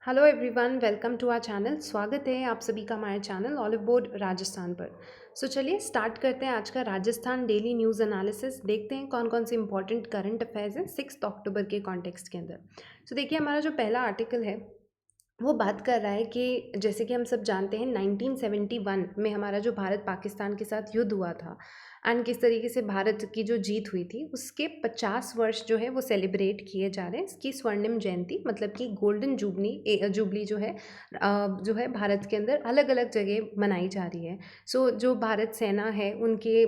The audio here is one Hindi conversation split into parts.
Hello everyone, welcome to our channel. स्वागत है आप सभी का हमारे चैनल ऑलिव बोर्ड राजस्थान पर। चलिए स्टार्ट करते हैं आज का राजस्थान डेली न्यूज़ एनालिसिस। देखते हैं कौन कौन से इंपॉर्टेंट करंट अफेयर्स हैं 6 अक्टूबर के कॉन्टेक्स्ट के अंदर। देखिए, हमारा जो पहला आर्टिकल है वो बात कर रहा है कि जैसे कि हम सब जानते हैं 1971 में हमारा जो भारत पाकिस्तान के साथ युद्ध हुआ था एंड किस तरीके से भारत की जो जीत हुई थी उसके 50 वर्ष जो है वो सेलिब्रेट किए जा रहे हैं। इसकी स्वर्णिम जयंती मतलब कि गोल्डन जुबली जो है भारत के अंदर अलग अलग जगह मनाई जा रही है। जो भारत सेना है उनके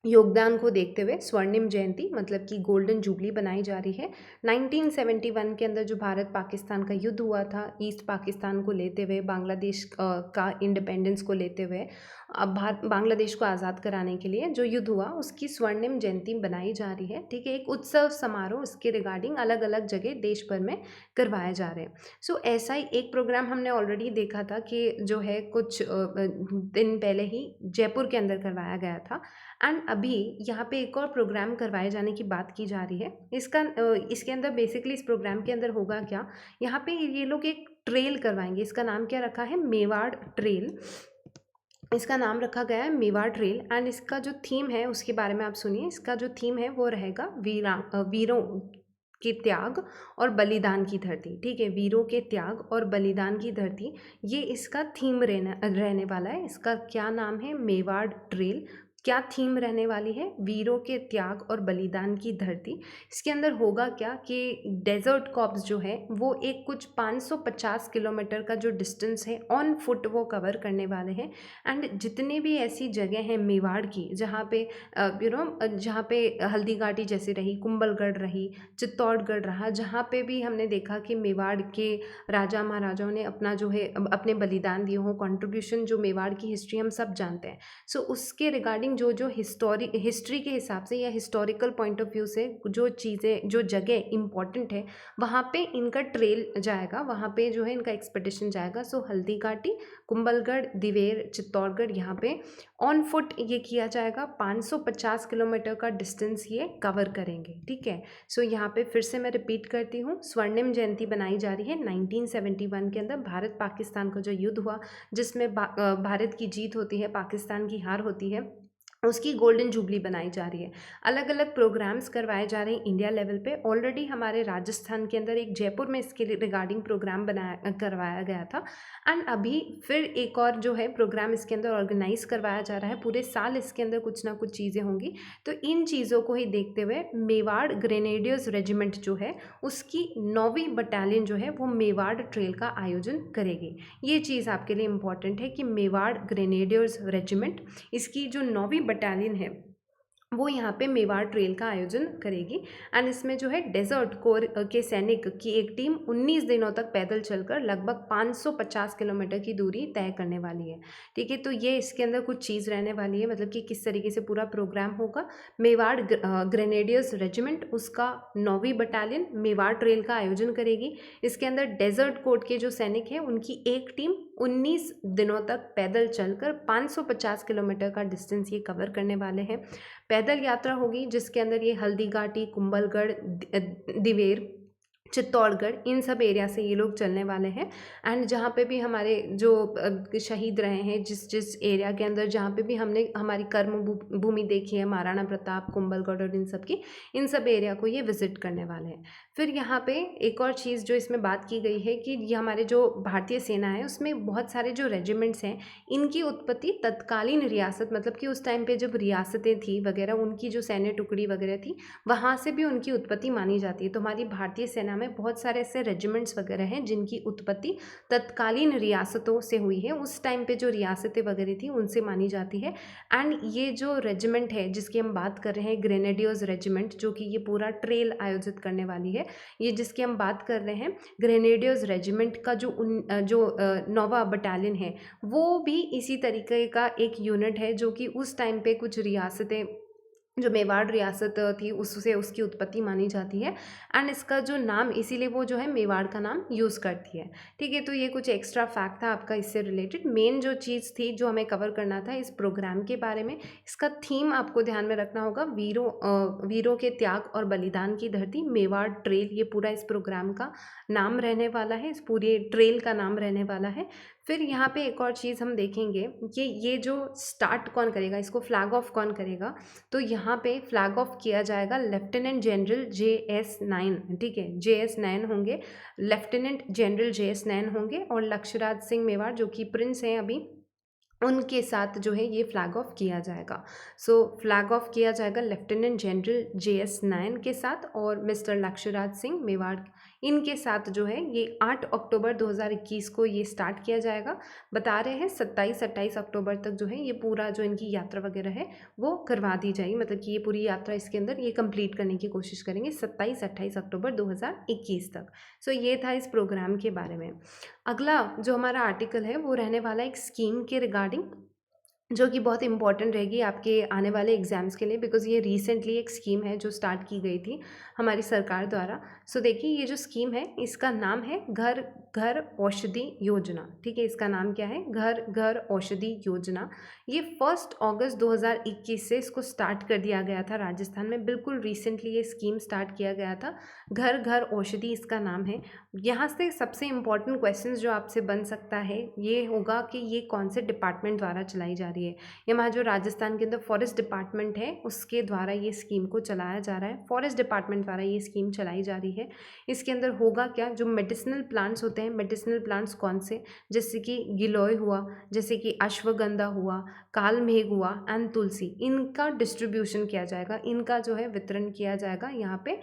योगदान को देखते हुए स्वर्णिम जयंती मतलब कि गोल्डन जुबली बनाई जा रही है। 1971 के अंदर जो भारत पाकिस्तान का युद्ध हुआ था ईस्ट पाकिस्तान को लेते हुए, बांग्लादेश का इंडिपेंडेंस को लेते हुए, अब बांग्लादेश को आज़ाद कराने के लिए जो युद्ध हुआ उसकी स्वर्णिम जयंती बनाई जा रही है। ठीक है, एक उत्सव समारोह इसके रिगार्डिंग अलग अलग जगह देश भर में करवाए जा रहे हैं। ऐसा ही एक प्रोग्राम हमने ऑलरेडी देखा था कि जो है कुछ दिन पहले ही जयपुर के अंदर करवाया गया था एंड अभी यहाँ पे एक और प्रोग्राम करवाए जाने की बात की जा रही है। इसके अंदर बेसिकली इस प्रोग्राम के अंदर होगा क्या, यहाँ पे ये लोग एक ट्रेल करवाएंगे। इसका नाम क्या रखा है, मेवाड़ ट्रेल। इसका नाम रखा गया है मेवाड़ ट्रेल एंड इसका जो थीम है उसके बारे में आप सुनिए। इसका जो थीम है वो रहेगा वीरों के त्याग और बलिदान की धरती। ठीक है, वीरों के त्याग और बलिदान की धरती, ये इसका थीम रहने वाला है। इसका क्या नाम है, मेवाड़ ट्रेल। क्या थीम रहने वाली है, वीरों के त्याग और बलिदान की धरती। इसके अंदर होगा क्या कि डेजर्ट कॉप्स जो है वो एक कुछ 550 किलोमीटर का जो डिस्टेंस है ऑन फुट वो कवर करने वाले हैं एंड जितने भी ऐसी जगह हैं मेवाड़ की जहाँ पे जहाँ पे हल्दी घाटी जैसे रही, कुंभलगढ़ रही, चित्तौड़गढ़ रहा, जहाँ पे भी हमने देखा कि मेवाड़ के राजा महाराजाओं ने अपना जो है अपने बलिदान दिए हों, कंट्रीब्यूशन, जो मेवाड़ की हिस्ट्री हम सब जानते हैं। उसके रिगार्डिंग जो हिस्ट्री के हिसाब से या हिस्टोरिकल पॉइंट ऑफ व्यू से जो चीज़ें, जो जगह इंपॉर्टेंट है वहाँ पे इनका ट्रेल जाएगा, वहाँ पे जो है इनका एक्सपेडिशन जाएगा। हल्दी घाटी, कुंभलगढ़, दिवेर, चित्तौड़गढ़, यहाँ पे ऑन फुट ये किया जाएगा। 550 किलोमीटर का डिस्टेंस ये कवर करेंगे। ठीक है, यहाँ पे फिर से मैं रिपीट करती हूँ, स्वर्णिम जयंती बनाई जा रही है 1971 के अंदर भारत पाकिस्तान का जो युद्ध हुआ जिसमें भारत की जीत होती है, पाकिस्तान की हार होती है, उसकी गोल्डन जुबली बनाई जा रही है। अलग अलग प्रोग्राम्स करवाए जा रहे हैं इंडिया लेवल पे। ऑलरेडी हमारे राजस्थान के अंदर एक जयपुर में इसके रिगार्डिंग प्रोग्राम करवाया गया था एंड अभी फिर एक और जो है प्रोग्राम इसके अंदर ऑर्गेनाइज करवाया जा रहा है। पूरे साल इसके अंदर कुछ ना कुछ चीज़ें होंगी। इन चीज़ों को ही देखते हुए मेवाड़ ग्रेनेडियर्स रेजिमेंट जो है उसकी 9वीं बटालियन जो है वो मेवाड़ ट्रेल का आयोजन करेगी। ये चीज़ आपके लिए इम्पॉर्टेंट है कि मेवाड़ ग्रेनेडियर्स रेजिमेंट, इसकी जो 9वीं बटालियन है वो यहाँ पे मेवाड़ ट्रेल का आयोजन करेगी एंड इसमें जो है डेजर्ट कोर के सैनिक की एक टीम 19 दिनों तक पैदल चलकर लगभग 550 किलोमीटर की दूरी तय करने वाली है। ठीक है, ये इसके अंदर कुछ चीज़ रहने वाली है, मतलब कि किस तरीके से पूरा प्रोग्राम होगा। मेवाड़ ग्रेनेडियर्स रेजिमेंट उसका 9वीं बटालियन मेवाड़ ट्रेल का आयोजन करेगी। इसके अंदर डेजर्ट कोर के जो सैनिक हैं उनकी एक टीम 19 दिनों तक पैदल चलकर 550 किलोमीटर का डिस्टेंस ये कवर करने वाले हैं। पैदल यात्रा होगी जिसके अंदर ये हल्दी घाटी, कुंभलगढ़, दिवेर, चित्तौड़गढ़, इन सब एरिया से ये लोग चलने वाले हैं एंड जहाँ पे भी हमारे जो शहीद रहे हैं, जिस एरिया के अंदर जहाँ पे भी हमने हमारी कर्म भूमि देखी है, महाराणा प्रताप, कुंभलगढ़ और इन सब एरिया को ये विजिट करने वाले हैं। फिर यहाँ पे एक और चीज़ जो इसमें बात की गई है कि ये हमारे जो भारतीय सेना है उसमें बहुत सारे जो रेजिमेंट्स हैं इनकी उत्पत्ति तत्कालीन रियासत, मतलब कि उस टाइम पे जब रियासतें थी वगैरह, उनकी जो सैन्य टुकड़ी वगैरह थी वहाँ से भी उनकी उत्पत्ति मानी जाती है। तो हमारी भारतीय सेना में बहुत सारे ऐसे रेजिमेंट्स वगैरह हैं जिनकी उत्पत्ति तत्कालीन रियासतों से हुई है, उस टाइम पे जो रियासतें वगैरह थी उनसे मानी जाती है। एंड ये जो रेजिमेंट है जिसकी हम बात कर रहे हैं, ग्रेनेडियर्स रेजिमेंट, जो कि ये पूरा ट्रेल आयोजित करने वाली है, ये जिसकी हम बात कर रहे हैं ग्रेनेडियर्स रेजिमेंट का जो 9वां बटालियन है वो भी इसी तरीके का एक यूनिट है जो कि उस टाइम पे कुछ रियासतें जो मेवाड़ रियासत थी उससे उसकी उत्पत्ति मानी जाती है। एंड इसका जो नाम इसीलिए वो जो है मेवाड़ का नाम यूज़ करती है। ठीक है, तो ये कुछ एक्स्ट्रा फैक्ट था आपका इससे रिलेटेड। मेन जो चीज़ थी जो हमें कवर करना था इस प्रोग्राम के बारे में, इसका थीम आपको ध्यान में रखना होगा, वीरों के त्याग और बलिदान की धरती मेवाड़ ट्रेल, ये पूरा इस प्रोग्राम का नाम रहने वाला है, इस पूरे ट्रेल का नाम रहने वाला है। फिर यहाँ पे एक और चीज़ हम देखेंगे कि ये जो स्टार्ट कौन करेगा, इसको फ्लैग ऑफ कौन करेगा, तो यहाँ पे फ्लैग ऑफ किया जाएगा लेफ्टिनेंट जनरल JS9। ठीक है, JS9 होंगे, लेफ्टिनेंट जनरल JS9 होंगे, और लक्ष्यराज सिंह मेवाड़ जो कि प्रिंस हैं अभी, उनके साथ जो है ये फ्लैग ऑफ किया जाएगा। सो फ्लैग ऑफ किया जाएगा लेफ्टिनेंट जनरल JS9 के साथ और मिस्टर लक्ष्यराज सिंह मेवाड़, इनके साथ जो है ये 8 अक्टूबर 2021 को ये स्टार्ट किया जाएगा। बता रहे हैं 27-28 अक्टूबर तक जो है ये पूरा जो इनकी यात्रा वगैरह है वो करवा दी जाएगी, मतलब कि ये पूरी यात्रा इसके अंदर ये कंप्लीट करने की कोशिश करेंगे 27-28 अक्टूबर 2021 तक। सो ये था इस प्रोग्राम के बारे में। अगला जो हमारा आर्टिकल है वो रहने वाला एक स्कीम के रिगार्डिंग, जो कि बहुत इंपॉर्टेंट रहेगी आपके आने वाले एग्जाम्स के लिए, बिकॉज ये रिसेंटली एक स्कीम है जो स्टार्ट की गई थी हमारी सरकार द्वारा। सो देखिए ये जो स्कीम है इसका नाम है घर घर औषधि योजना। ठीक है, इसका नाम क्या है, घर घर औषधि योजना। ये 1 अगस्त 2021 से इसको स्टार्ट कर दिया गया था राजस्थान में, बिल्कुल रिसेंटली ये स्कीम स्टार्ट किया गया था। घर घर औषधि इसका नाम है। यहाँ से सबसे इम्पॉर्टेंट क्वेश्चन जो आपसे बन सकता है ये होगा कि ये कौन से डिपार्टमेंट द्वारा चलाई जा रही है। यहाँ जो राजस्थान के अंदर फॉरेस्ट डिपार्टमेंट है उसके द्वारा ये स्कीम को चलाया जा रहा है, फॉरेस्ट डिपार्टमेंट द्वारा ये स्कीम चलाई जा रही है। इसके अंदर होगा क्या, जो मेडिसिनल प्लांट्स होते हैं, मेडिसिनल प्लांट्स कौन से, जैसे कि गिलोय हुआ, जैसे कि अश्वगंधा हुआ, कालमेघ हुआ एंड तुलसी, इनका डिस्ट्रीब्यूशन किया जाएगा, इनका जो है वितरण किया जाएगा यहाँ पे,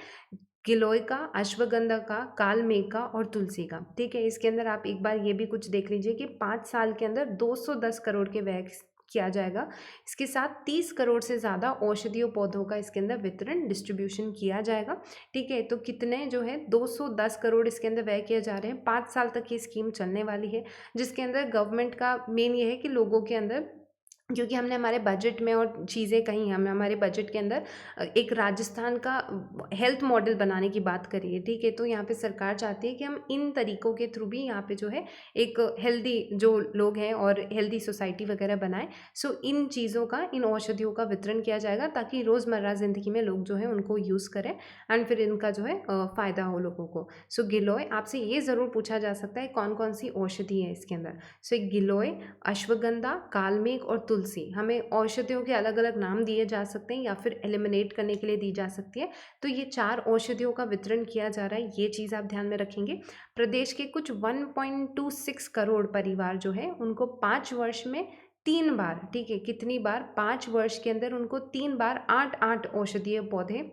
गिलोय का, अश्वगंधा का, कालमेघ का और तुलसी का। ठीक है, इसके अंदर आप एक बार ये भी कुछ देख लीजिए कि 5 साल के अंदर 210 करोड़ के व्यय किया जाएगा। इसके साथ 30 करोड़ से ज़्यादा औषधीय पौधों का इसके अंदर वितरण डिस्ट्रीब्यूशन किया जाएगा। ठीक है, तो कितने जो है 210 करोड़ इसके अंदर व्यय किए जा रहे हैं। 5 साल तक ये स्कीम चलने वाली है, जिसके अंदर गवर्नमेंट का मेन ये है कि लोगों के अंदर, क्योंकि हमने हमारे बजट में और चीज़ें कही, हमने हमारे बजट के अंदर एक राजस्थान का हेल्थ मॉडल बनाने की बात करी है। ठीक है, तो यहाँ पे सरकार चाहती है कि हम इन तरीक़ों के थ्रू भी यहाँ पे जो है एक हेल्दी जो लोग हैं और हेल्दी सोसाइटी वगैरह बनाएं। सो इन चीज़ों का, इन औषधियों का वितरण किया जाएगा ताकि रोज़मर्रा ज़िंदगी में लोग जो है उनको यूज़ करें एंड फिर इनका जो है फ़ायदा हो लोगों को। सो गिलोय, आपसे ये ज़रूर पूछा जा सकता है कौन कौन सी औषधि है इसके अंदर। सो गिलोय, अश्वगंधा, कालमेघ और तुलसी, हमें औषधियों के अलग अलग नाम दिए जा सकते हैं या फिर एलिमिनेट करने के लिए दी जा सकती है। तो ये 4 औषधियों का वितरण किया जा रहा है, ये चीज़ आप ध्यान में रखेंगे। प्रदेश के कुछ 1.26 करोड़ परिवार जो है उनको 5 वर्ष में 3 बार, ठीक है, कितनी बार, 5 वर्ष के अंदर उनको 3 बार 8-8 औषधीय पौधे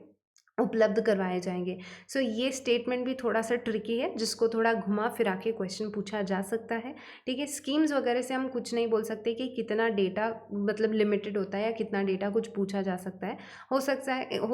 उपलब्ध करवाए जाएंगे। सो ये स्टेटमेंट भी थोड़ा सा ट्रिकी है, जिसको थोड़ा घुमा फिरा के क्वेश्चन पूछा जा सकता है। ठीक है, स्कीम्स वगैरह से हम कुछ नहीं बोल सकते कि कितना डेटा मतलब लिमिटेड होता है या कितना डेटा कुछ पूछा जा सकता है। हो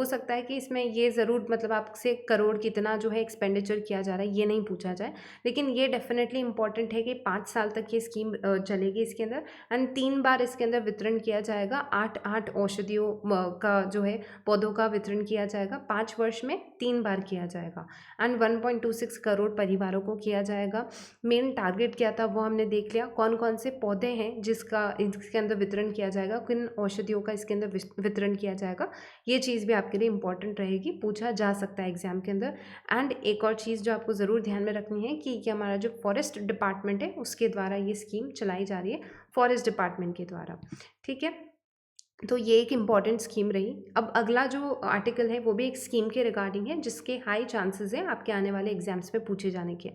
सकता है कि इसमें ये ज़रूर मतलब आपसे करोड़ कितना जो है एक्सपेंडिचर किया जा रहा है ये नहीं पूछा जाए, लेकिन ये डेफिनेटली इंपॉर्टेंट है कि 5 साल तक ये स्कीम चलेगी इसके अंदर एंड 3 बार इसके अंदर वितरण किया जाएगा। 8-8 औषधियों का जो है पौधों का वितरण किया जाएगा, 5 वर्ष में 3 बार किया जाएगा एंड 1.26 करोड़ परिवारों को किया जाएगा। मेन टारगेट क्या था वो हमने देख लिया, कौन कौन से पौधे हैं जिसका इसके अंदर वितरण किया जाएगा, किन औषधियों का इसके अंदर वितरण किया जाएगा। ये चीज़ भी आपके लिए इंपॉर्टेंट रहेगी, पूछा जा सकता है एग्जाम के अंदर। एंड एक और चीज़ जो आपको ज़रूर ध्यान में रखनी है कि हमारा जो फॉरेस्ट डिपार्टमेंट है उसके द्वारा ये स्कीम चलाई जा रही है, फॉरेस्ट डिपार्टमेंट के द्वारा। ठीक है, तो ये एक इम्पॉर्टेंट स्कीम रही। अब अगला जो आर्टिकल है वो भी एक स्कीम के रिगार्डिंग है, जिसके हाई चांसेस हैं आपके आने वाले एग्जाम्स में पूछे जाने के।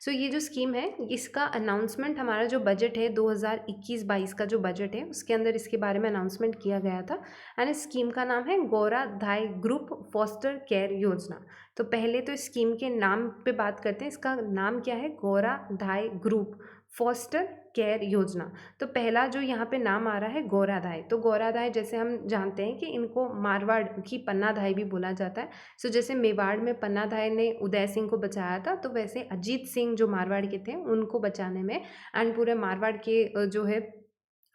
सो ये जो स्कीम है इसका अनाउंसमेंट, हमारा जो बजट है 2021-22 का जो बजट है उसके अंदर इसके बारे में अनाउंसमेंट किया गया था एंड इस स्कीम का नाम है गौराधाय ग्रुप फॉस्टर केयर योजना। तो पहले तो इस स्कीम के नाम पे बात करते हैं, इसका नाम क्या है, गौराधाय ग्रुप फॉस्टर केयर योजना। तो पहला जो यहाँ पे नाम आ रहा है गौराधाय, तो गौराधाय जैसे हम जानते हैं कि इनको मारवाड़ की पन्नाधाय भी बोला जाता है। सो जैसे मेवाड़ में पन्नाधाय ने उदय सिंह को बचाया था, तो वैसे अजीत सिंह जो मारवाड़ के थे उनको बचाने में एंड पूरे मारवाड़ के जो है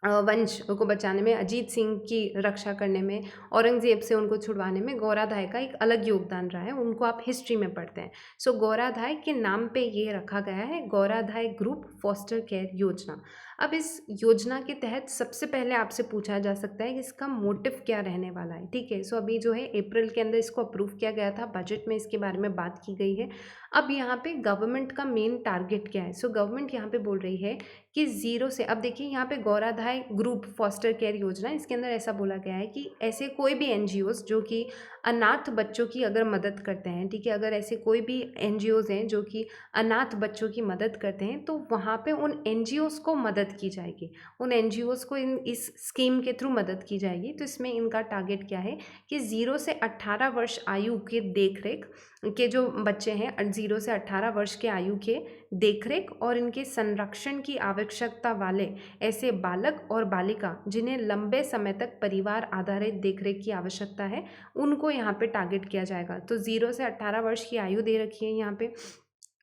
वंश को बचाने में, अजीत सिंह की रक्षा करने में, औरंगज़ेब से उनको छुड़वाने में गौराधाय का एक अलग योगदान रहा है, उनको आप हिस्ट्री में पढ़ते हैं। सो गौराधाय के नाम पे ये रखा गया है, गौराधाय ग्रुप फॉस्टर केयर योजना। अब इस योजना के तहत सबसे पहले आपसे पूछा जा सकता है कि इसका मोटिव क्या रहने वाला है, ठीक है। सो अभी जो है अप्रैल के अंदर इसको अप्रूव किया गया था, बजट में इसके बारे में बात की गई है। अब यहाँ पे गवर्नमेंट का मेन टारगेट क्या है? सो गवर्नमेंट यहाँ पे बोल रही है कि ज़ीरो से, अब देखिए यहाँ पे गौराधाय ग्रुप फॉस्टर केयर योजना, इसके अंदर ऐसा बोला गया है कि ऐसे कोई भी एनजीओज जो कि अनाथ बच्चों की अगर मदद करते हैं, ठीक है, अगर ऐसे कोई भी एनजीओज हैं जो कि अनाथ बच्चों की मदद करते हैं, तो वहाँ पे उन एनजीओज को मदद की जाएगी, उन एनजीओज को इस स्कीम के थ्रू मदद की जाएगी। तो इसमें इनका टारगेट क्या है कि 0 से 18 वर्ष आयु के देखरेख के जो बच्चे हैं, 0 से 18 वर्ष के आयु के देखरेख और इनके संरक्षण की आवश्यकता वाले ऐसे बालक और बालिका जिन्हें लंबे समय तक परिवार आधारित देखरेख की आवश्यकता है, उनको यहाँ पे टारगेट किया जाएगा। तो 0 से 18 वर्ष की आयु दे रखी है यहाँ पे।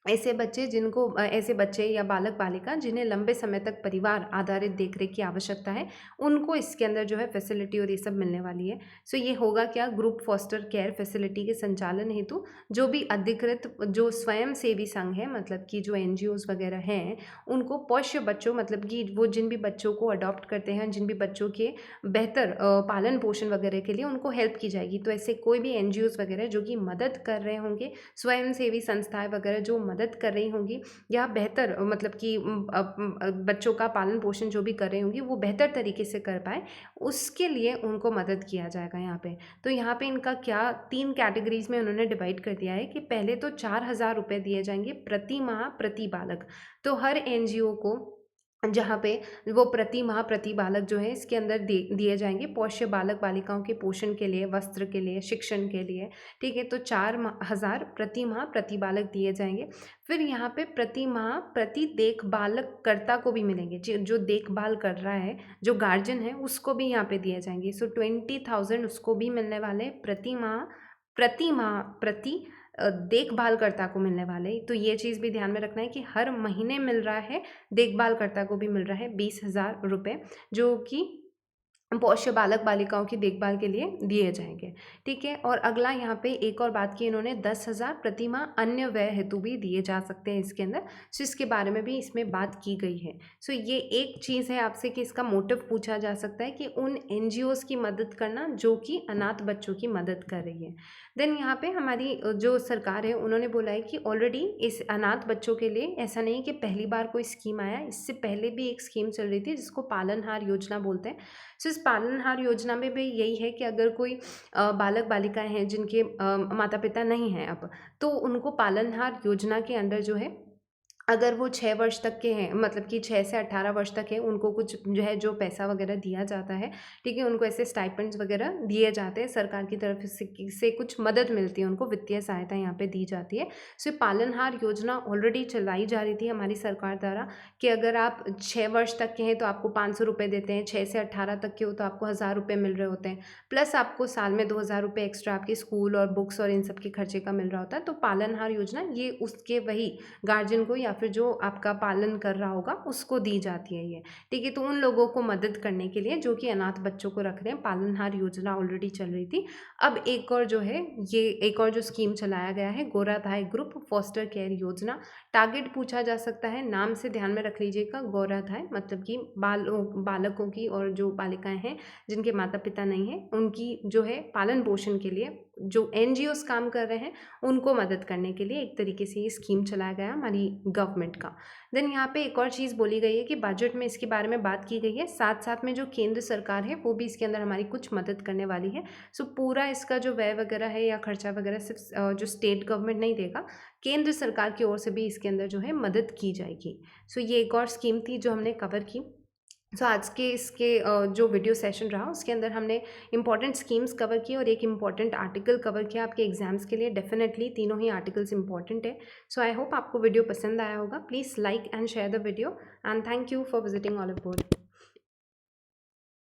ऐसे बच्चे जिनको ऐसे बच्चे या बालक बालिका जिन्हें लंबे समय तक परिवार आधारित देखरेख की आवश्यकता है, उनको इसके अंदर जो है फैसिलिटी और ये सब मिलने वाली है। सो ये होगा क्या, ग्रुप फॉस्टर केयर फैसिलिटी के संचालन हेतु जो भी अधिकृत जो स्वयं सेवी संघ है, मतलब कि जो एनजीओज वगैरह हैं, उनको पोष्य बच्चों, मतलब कि वो जिन भी बच्चों को अडॉप्ट करते हैं, जिन भी बच्चों के बेहतर पालन पोषण वगैरह के लिए उनको हेल्प की जाएगी। तो ऐसे कोई भी एनजीओज वगैरह जो कि मदद कर रहे होंगे, स्वयं सेवी संस्थाएं वगैरह जो मदद कर रही होंगी या बेहतर मतलब कि बच्चों का पालन पोषण जो भी कर रही होंगी वो बेहतर तरीके से कर पाए, उसके लिए उनको मदद किया जाएगा यहाँ पे। तो यहाँ पे इनका क्या 3 कैटेगरीज में उन्होंने डिवाइड कर दिया है कि पहले तो 4,000 रुपये दिए जाएंगे प्रति माह प्रति बालक। तो हर एनजीओ को जहाँ पे वो प्रति माह प्रति बालक जो है इसके अंदर दिए जाएंगे पोष्य बालक बालिकाओं के पोषण के लिए, वस्त्र के लिए, शिक्षण के लिए, ठीक है। तो 4,000 प्रति माह प्रति बालक दिए जाएंगे। फिर यहाँ पे प्रति माह प्रति देखभालक कर्ता को भी मिलेंगे, जो देखभाल कर रहा है, जो गार्जियन है, उसको भी यहाँ पे दिए जाएंगे। सो 20,000 उसको भी मिलने वाले प्रति माह प्रति देखभालकर्ता को मिलने वाले। तो ये चीज़ भी ध्यान में रखना है कि हर महीने मिल रहा है, देखभालकर्ता को भी मिल रहा है 20,000 रुपये, जो कि पोष्य बालक बालिकाओं की देखभाल के लिए दिए जाएंगे, ठीक है। और अगला यहाँ पे एक और बात की इन्होंने, 10,000 प्रति माह अन्य व्यय हेतु भी दिए जा सकते हैं इसके अंदर। सो इसके बारे में भी इसमें बात की गई है। सो ये एक चीज़ है आपसे कि इसका मोटिव पूछा जा सकता है कि उन एनजीओज़ की मदद करना जो कि अनाथ बच्चों की मदद कर रही है। देन यहाँ पे हमारी जो सरकार है उन्होंने बोला है कि ऑलरेडी इस अनाथ बच्चों के लिए ऐसा नहीं कि पहली बार कोई स्कीम आया, इससे पहले भी एक स्कीम चल रही थी जिसको पालनहार योजना बोलते हैं। सो इस पालनहार योजना में भी यही है कि अगर कोई बालक बालिकाएं हैं जिनके माता पिता नहीं हैं अब, तो उनको पालनहार योजना के अंडर जो है, अगर वो 6 वर्ष तक के हैं, मतलब कि 6 से 18 वर्ष तक है, उनको कुछ जो है जो पैसा वगैरह दिया जाता है, ठीक है, उनको ऐसे स्टाइपेंड्स वगैरह दिए जाते हैं, सरकार की तरफ से कुछ मदद मिलती है, उनको वित्तीय सहायता यहाँ पे दी जाती है। सो पालनहार योजना ऑलरेडी चलाई जा रही थी हमारी सरकार द्वारा कि अगर आप 6 वर्ष तक के हैं तो आपको 500 रुपये देते हैं, 6 से 18 तक के हो तो आपको 1,000 रुपये मिल रहे होते हैं, प्लस आपको साल में 2,000 रुपये एक्स्ट्रा आपके स्कूल और बुक्स और इन सब के खर्चे का मिल रहा होता है। तो पालनहार योजना ये उसके वही गार्जियन को या फिर जो आपका पालन कर रहा होगा उसको दी जाती है ये, ठीक है। तो उन लोगों को मदद करने के लिए जो कि अनाथ बच्चों को रख रहे हैं, पालनहार योजना ऑलरेडी चल रही थी। अब एक और जो है ये एक और जो स्कीम चलाया गया है, गौराधाय ग्रुप फॉस्टर केयर योजना। टारगेट पूछा जा सकता है, नाम से ध्यान में रख लीजिएगा, गौराधाय मतलब कि बालकों की और जो बालिकाएं हैं जिनके माता पिता नहीं हैं उनकी जो है पालन पोषण के लिए जो एनजीओस काम कर रहे हैं उनको मदद करने के लिए एक तरीके से ये स्कीम चलाया गया हमारी गवर्नमेंट का। देन यहाँ पे एक और चीज़ बोली गई है कि बजट में इसके बारे में बात की गई है, साथ साथ में जो केंद्र सरकार है वो भी इसके अंदर हमारी कुछ मदद करने वाली है। सो पूरा इसका जो व्यय वगैरह है या खर्चा वगैरह सिर्फ जो स्टेट गवर्नमेंट नहीं देगा, केंद्र सरकार की ओर से भी इसके अंदर जो है मदद की जाएगी। सो ये एक और स्कीम थी जो हमने कवर की। सो आज के इसके जो वीडियो सेशन रहा उसके अंदर हमने इंपॉर्टेंट स्कीम्स कवर की और एक इम्पॉर्टेंट आर्टिकल कवर किया आपके एग्जाम्स के लिए। डेफिनेटली तीनों ही आर्टिकल्स इंपॉर्टेंट है। सो आई होप आपको वीडियो पसंद आया होगा। Please like and share the video and thank you for visiting olive board.